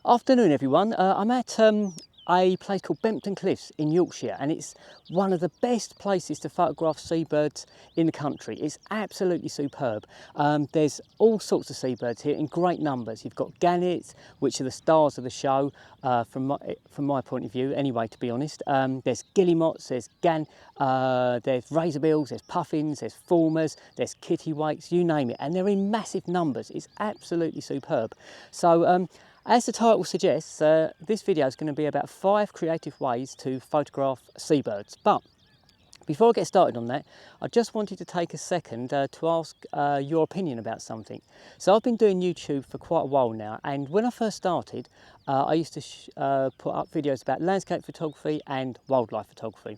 Afternoon everyone, I'm at a place called Bempton Cliffs in Yorkshire, and it's one of the best places to photograph seabirds in the country. It's absolutely superb. There's all sorts of seabirds here in great numbers. You've got gannets, which are the stars of the show from my point of view anyway, to be honest. There's guillemots, there's razorbills, there's puffins, there's fulmars, there's kittiwakes, you name it, and they're in massive numbers. It's absolutely superb. So as the title suggests, this video is going to be about 5 creative ways to photograph seabirds. But before I get started on that, I just wanted to take a second to ask your opinion about something. So I've been doing YouTube for quite a while now, and when I first started, I used to put up videos about landscape photography and wildlife photography.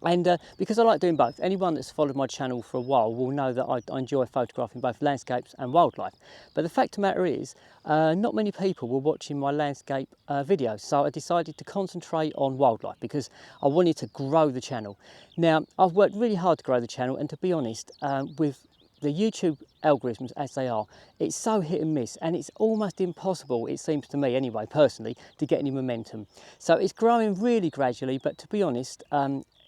And because I like doing both, anyone that's followed my channel for a while will know that I enjoy photographing both landscapes and wildlife. But the fact of the matter is, not many people were watching my landscape videos, so I decided to concentrate on wildlife because I wanted to grow the channel. Now, I've worked really hard to grow the channel, and to be honest, with the YouTube algorithms as they are, it's so hit and miss, and it's almost impossible, it seems to me anyway, personally, to get any momentum. So it's growing really gradually, but to be honest,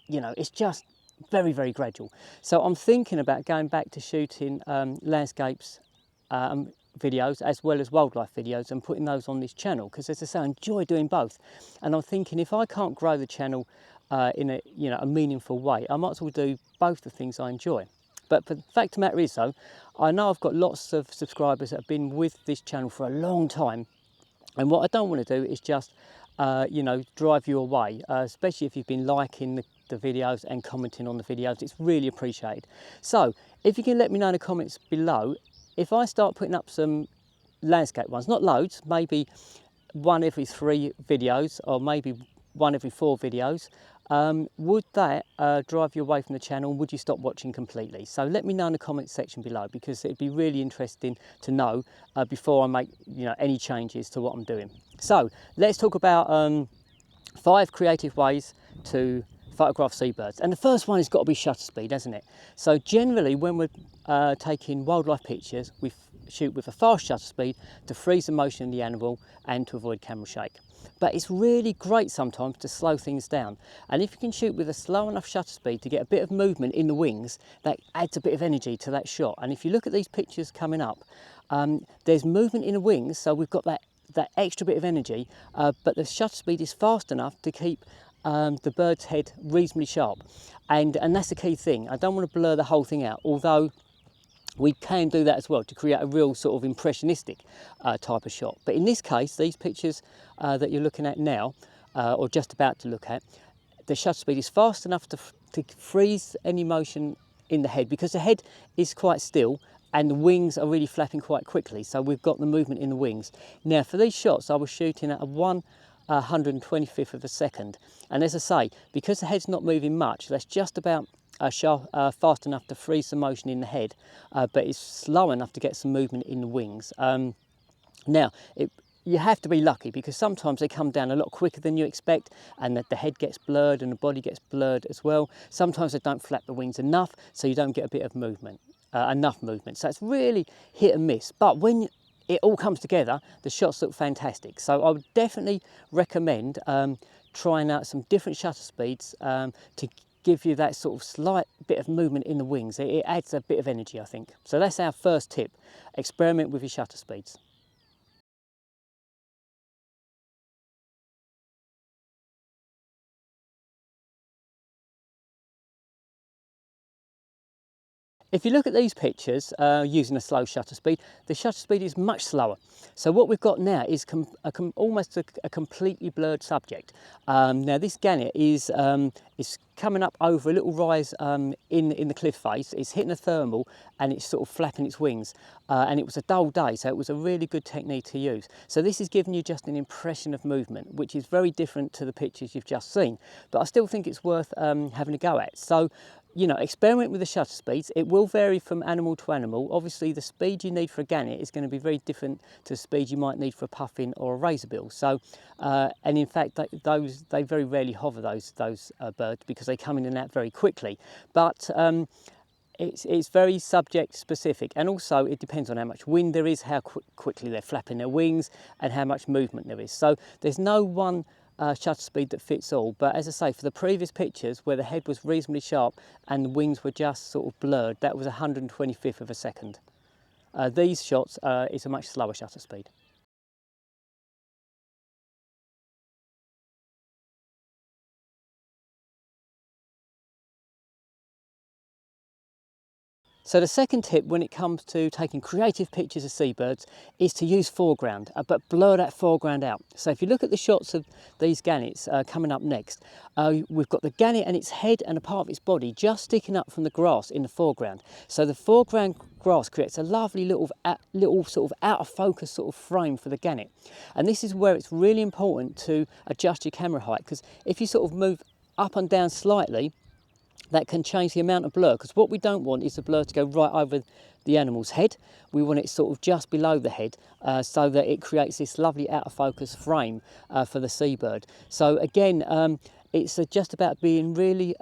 you know, it's just very, very gradual. So I'm thinking about going back to shooting landscapes videos as well as wildlife videos and putting those on this channel, because as I say, I enjoy doing both. And I'm thinking if I can't grow the channel in a meaningful way, I might as well do both the things I enjoy. But the fact of the matter is though, I know I've got lots of subscribers that have been with this channel for a long time, and what I don't want to do is just drive you away, especially if you've been liking the videos and commenting on the videos. It's really appreciated. So if you can let me know in the comments below, if I start putting up some landscape ones, not loads, maybe one every 3 videos or maybe one every 4 videos, would that drive you away from the channel? Would you stop watching completely? So let me know in the comments section below, because it'd be really interesting to know before I make any changes to what I'm doing. So let's talk about 5 creative ways to photograph seabirds. And the first one has got to be shutter speed, hasn't it? So generally when we're taking wildlife pictures, we shoot with a fast shutter speed to freeze the motion of the animal and to avoid camera shake. But it's really great sometimes to slow things down, and if you can shoot with a slow enough shutter speed to get a bit of movement in the wings, that adds a bit of energy to that shot. And if you look at these pictures coming up, there's movement in the wings, so we've got that extra bit of energy, but the shutter speed is fast enough to keep the bird's head reasonably sharp, and that's the key thing. I don't want to blur the whole thing out, although we can do that as well to create a real sort of impressionistic type of shot. But in this case, these pictures that you're looking at now, or just about to look at, the shutter speed is fast enough to freeze any motion in the head, because the head is quite still and the wings are really flapping quite quickly, so we've got the movement in the wings. Now for these shots I was shooting at a 1/125th of a second, and as I say, because the head's not moving much, that's just about fast enough to freeze the motion in the head, but it's slow enough to get some movement in the wings. Now, you have to be lucky, because sometimes they come down a lot quicker than you expect, and that the head gets blurred and the body gets blurred as well. Sometimes they don't flap the wings enough, so you don't get a bit of movement, enough movement. So it's really hit and miss. But when it all comes together, the shots look fantastic. So I would definitely recommend trying out some different shutter speeds to give you that sort of slight bit of movement in the wings. It adds a bit of energy, I think. So that's our first tip. Experiment with your shutter speeds. If you look at these pictures using a slow shutter speed, the shutter speed is much slower. So what we've got now is almost a completely blurred subject. Now this gannet is coming up over a little rise in the cliff face. It's hitting a thermal and it's sort of flapping its wings. And it was a dull day, so it was a really good technique to use. So this is giving you just an impression of movement, which is very different to the pictures you've just seen. But I still think it's worth having a go at. So, experiment with the shutter speeds. It will vary from animal to animal. Obviously, the speed you need for a gannet is going to be very different to the speed you might need for a puffin or a razorbill. So, and in fact, they very rarely hover, those birds, because they come in and out very quickly. But it's very subject specific, and also it depends on how much wind there is, how quickly they're flapping their wings, and how much movement there is. So there's no one shutter speed that fits all. But as I say, for the previous pictures where the head was reasonably sharp and the wings were just sort of blurred, that was 125th of a second. These shots is a much slower shutter speed. So the second tip when it comes to taking creative pictures of seabirds is to use foreground, but blur that foreground out. So if you look at the shots of these gannets coming up next, we've got the gannet and its head and a part of its body just sticking up from the grass in the foreground. So the foreground grass creates a lovely little sort of out of focus sort of frame for the gannet. And this is where it's really important to adjust your camera height, because if you sort of move up and down slightly, that can change the amount of blur, because what we don't want is the blur to go right over the animal's head. We want it sort of just below the head, so that it creates this lovely out of focus frame for the seabird. So again, it's just about being really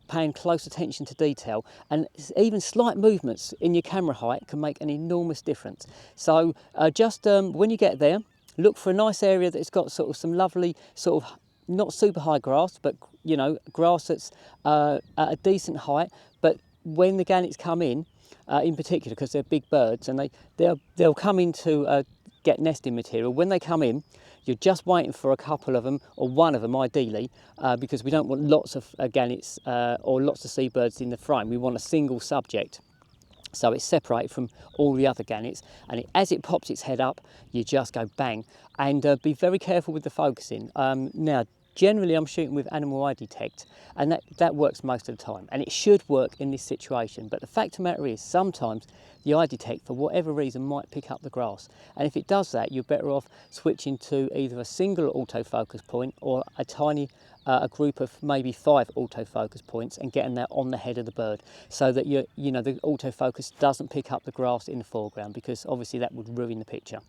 paying close attention to detail, and even slight movements in your camera height can make an enormous difference. So just when you get there, look for a nice area that's got sort of some lovely sort of not super high grass, but you know, grass that's at a decent height. But when the gannets come in particular, because they're big birds and they'll come into get nesting material. When they come in, you're just waiting for a couple of them, or one of them ideally, because we don't want lots of gannets or lots of seabirds in the frame. We want a single subject, so it's separated from all the other gannets, and as it pops its head up, you just go bang. And be very careful with the focusing. Now, generally I'm shooting with animal eye detect, and that works most of the time, and it should work in this situation. But the fact of the matter is, sometimes the eye detect, for whatever reason, might pick up the grass, and if it does that, you're better off switching to either a single autofocus point or a tiny a group of maybe 5 autofocus points, and getting that on the head of the bird, so that the autofocus doesn't pick up the grass in the foreground, because obviously that would ruin the picture.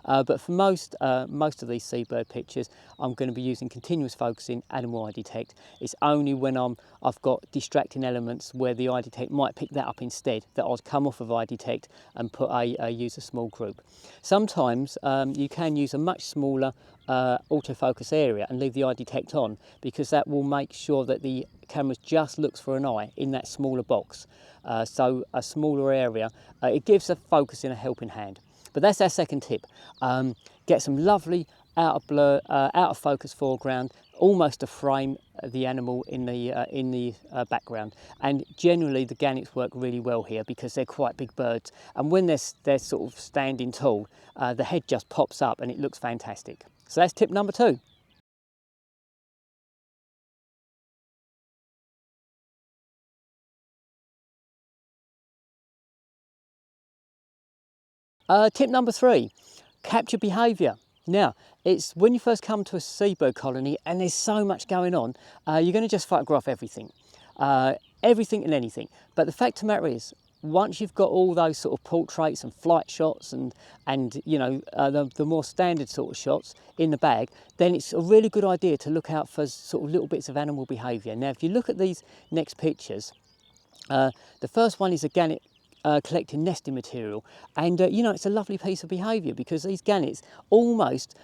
But for most of these seabird pictures, I'm going to be using continuous focusing animal eye detect. It's only when I've got distracting elements where the eye detect might pick that up instead that I'd come off of eye detect and use a small group. Sometimes you can use a much smaller autofocus area and leave the eye detect on, because that will make sure that the camera just looks for an eye in that smaller box. So a smaller area, it gives a focus in a helping hand. But that's our second tip. Get some lovely out of focus foreground, almost to frame the animal in the background. And generally the gannets work really well here, because they're quite big birds, and when they're sort of standing tall, the head just pops up and it looks fantastic. So that's tip number 2. Tip number 3, capture behaviour. Now, it's when you first come to a seabird colony and there's so much going on, you're going to just photograph everything, everything and anything. But the fact of the matter is, once you've got all those sort of portraits and flight shots and the more standard sort of shots in the bag, then it's a really good idea to look out for sort of little bits of animal behaviour. Now, if you look at these next pictures, the first one is a gannet collecting nesting material, and it's a lovely piece of behaviour, because these gannets almost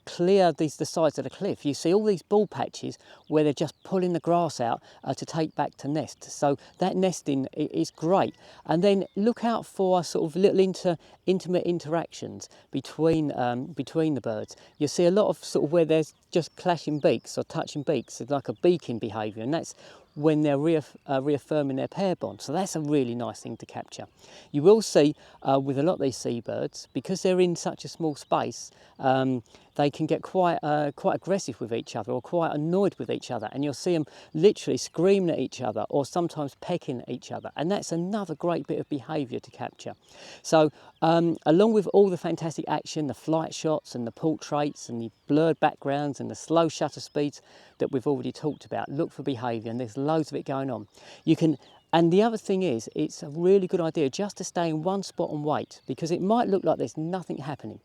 clear the sides of the cliff. You see all these bald patches where they're just pulling the grass out to take back to nest. So that nesting is great. And then look out for sort of little intimate interactions between the birds. You see a lot of sort of where there's just clashing beaks or touching beaks. It's like a beaking behaviour, and that's when they're reaffirming their pair bond. So that's a really nice thing to capture. You will see with a lot of these seabirds, because they're in such a small space, they can get quite aggressive with each other, or quite annoyed with each other, and you'll see them literally screaming at each other, or sometimes pecking at each other, and that's another great bit of behaviour to capture. So along with all the fantastic action, the flight shots and the portraits and the blurred backgrounds and the slow shutter speeds that we've already talked about, look for behaviour, and there's loads of it going on. And the other thing is, it's a really good idea just to stay in one spot and wait, because it might look like there's nothing happening.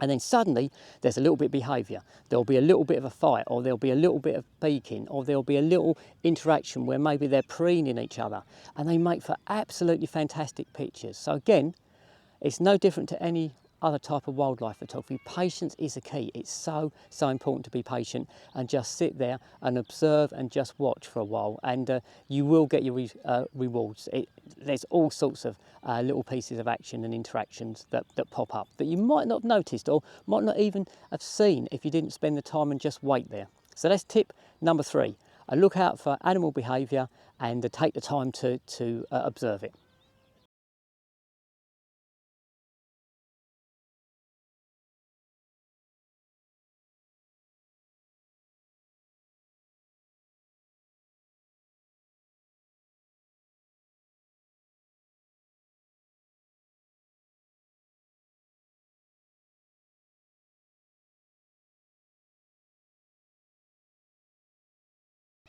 And then suddenly there's a little bit of behaviour. There'll be a little bit of a fight, or there'll be a little bit of peeking, or there'll be a little interaction where maybe they're preening each other, and they make for absolutely fantastic pictures. So again, it's no different to any other type of wildlife photography. Patience is the key. It's so important to be patient and just sit there and observe and just watch for a while, and you will get your rewards. There's all sorts of little pieces of action and interactions that pop up that you might not have noticed or might not even have seen if you didn't spend the time and just wait there. So that's tip number 3. Look out for animal behaviour and take the time to observe it.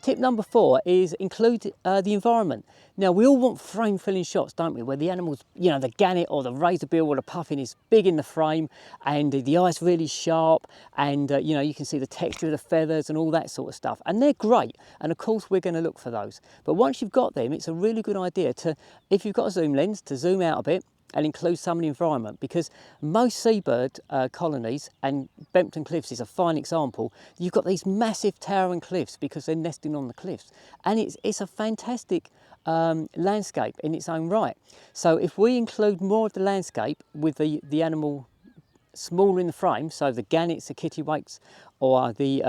Tip number 4 is include the environment. Now, we all want frame filling shots, don't we, where the animals, you know, the gannet or the razorbill or the puffin is big in the frame and the eye's really sharp, and you know, you can see the texture of the feathers and all that sort of stuff, and they're great, and of course we're going to look for those. But once you've got them, it's a really good idea to, if you've got a zoom lens, to zoom out a bit and include some of the environment, because most seabird colonies, and Bempton Cliffs is a fine example, you've got these massive towering cliffs because they're nesting on the cliffs, and it's a fantastic landscape in its own right. So if we include more of the landscape with the animal smaller in the frame, so the gannets, the kittiwakes, or the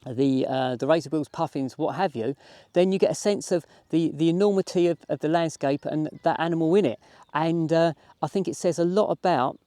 razorbills, puffins, what have you, then you get a sense of the enormity of the landscape and that animal in it. And I think it says a lot about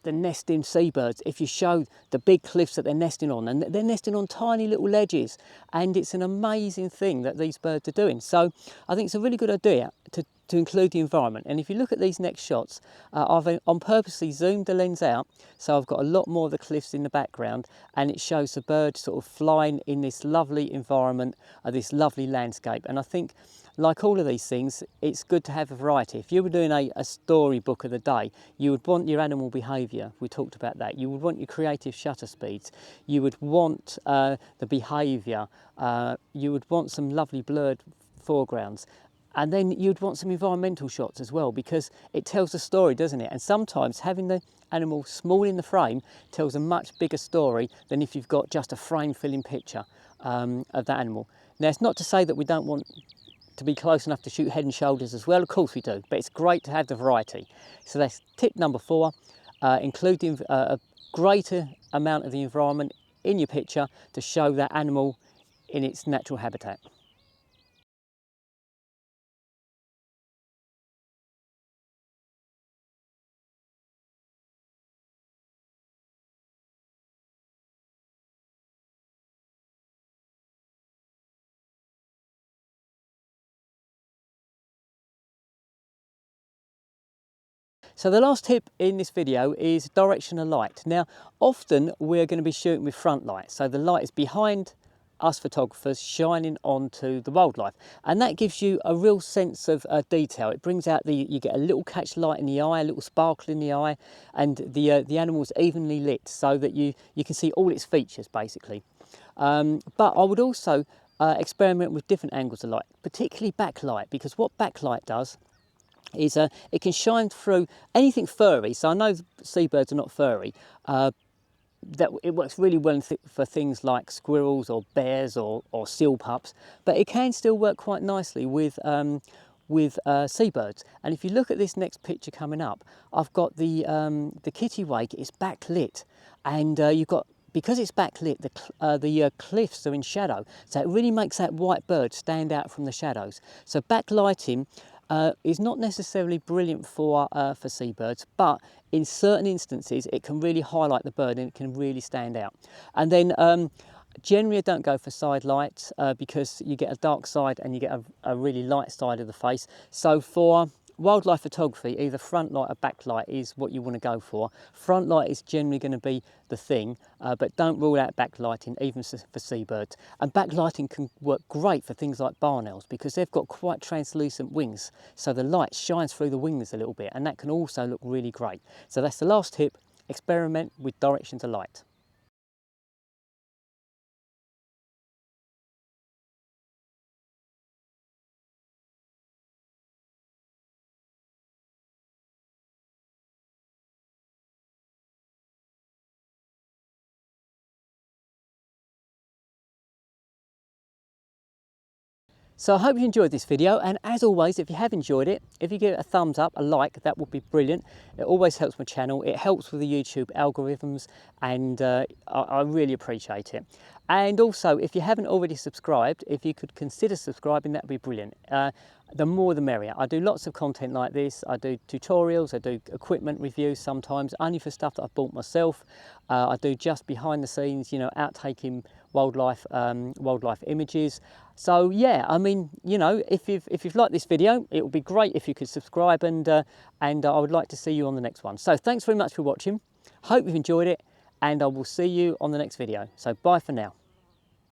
the nesting seabirds if you show the big cliffs that they're nesting on, and they're nesting on tiny little ledges, and it's an amazing thing that these birds are doing. So I think it's a really good idea to include the environment. And if you look at these next shots, I've on purposely zoomed the lens out, so I've got a lot more of the cliffs in the background, and it shows the birds sort of flying in this lovely environment, this lovely landscape. And I think, like all of these things, it's good to have a variety. If you were doing a storybook of the day, you would want your animal behaviour, we talked about that. You would want your creative shutter speeds. You would want the behaviour. You would want some lovely blurred foregrounds. And then you'd want some environmental shots as well, because it tells a story, doesn't it? And sometimes having the animal small in the frame tells a much bigger story than if you've got just a frame-filling picture of that animal. Now, it's not to say that we don't want to be close enough to shoot head and shoulders as well. Of course we do, but it's great to have the variety. So that's tip number 4, including a greater amount of the environment in your picture to show that animal in its natural habitat. So the last tip in this video is direction of light. Now, often we're going to be shooting with front light, so the light is behind us photographers shining onto the wildlife, and that gives you a real sense of detail. It brings out you get a little catch light in the eye, a little sparkle in the eye, and the animal's evenly lit so that you can see all its features basically. But I would also experiment with different angles of light, particularly backlight, because what backlight does is it can shine through anything furry. So I know seabirds are not furry. That it works really well for things like squirrels or bears or seal pups, but it can still work quite nicely with seabirds. And if you look at this next picture coming up, I've got the kittiwake is backlit, and you've got, because it's backlit, the cliffs are in shadow, so it really makes that white bird stand out from the shadows. So backlighting is not necessarily brilliant for seabirds, but in certain instances it can really highlight the bird and it can really stand out. And then generally I don't go for side lights because you get a dark side and you get a really light side of the face. So for wildlife photography, either front light or back light is what you want to go for. Front light is generally going to be the thing, but don't rule out backlighting even for seabirds. And backlighting can work great for things like barn owls because they've got quite translucent wings, so the light shines through the wings a little bit, and that can also look really great. So that's the last tip, experiment with directions of light. So I hope you enjoyed this video, and as always, if you have enjoyed it, if you give it a thumbs up, a like, that would be brilliant. It always helps my channel, it helps with the YouTube algorithms, and I really appreciate it. And also, if you haven't already subscribed, if you could consider subscribing, that would be brilliant. The more the merrier. I do lots of content like this. I do tutorials, I do equipment reviews sometimes, only for stuff that I've bought myself. I do just behind the scenes, you know, outtaking wildlife images. So yeah, I mean, you know, if you've liked this video, it would be great if you could subscribe, and I would like to see you on the next one. So thanks very much for watching. Hope you've enjoyed it, and I will see you on the next video. So bye for now.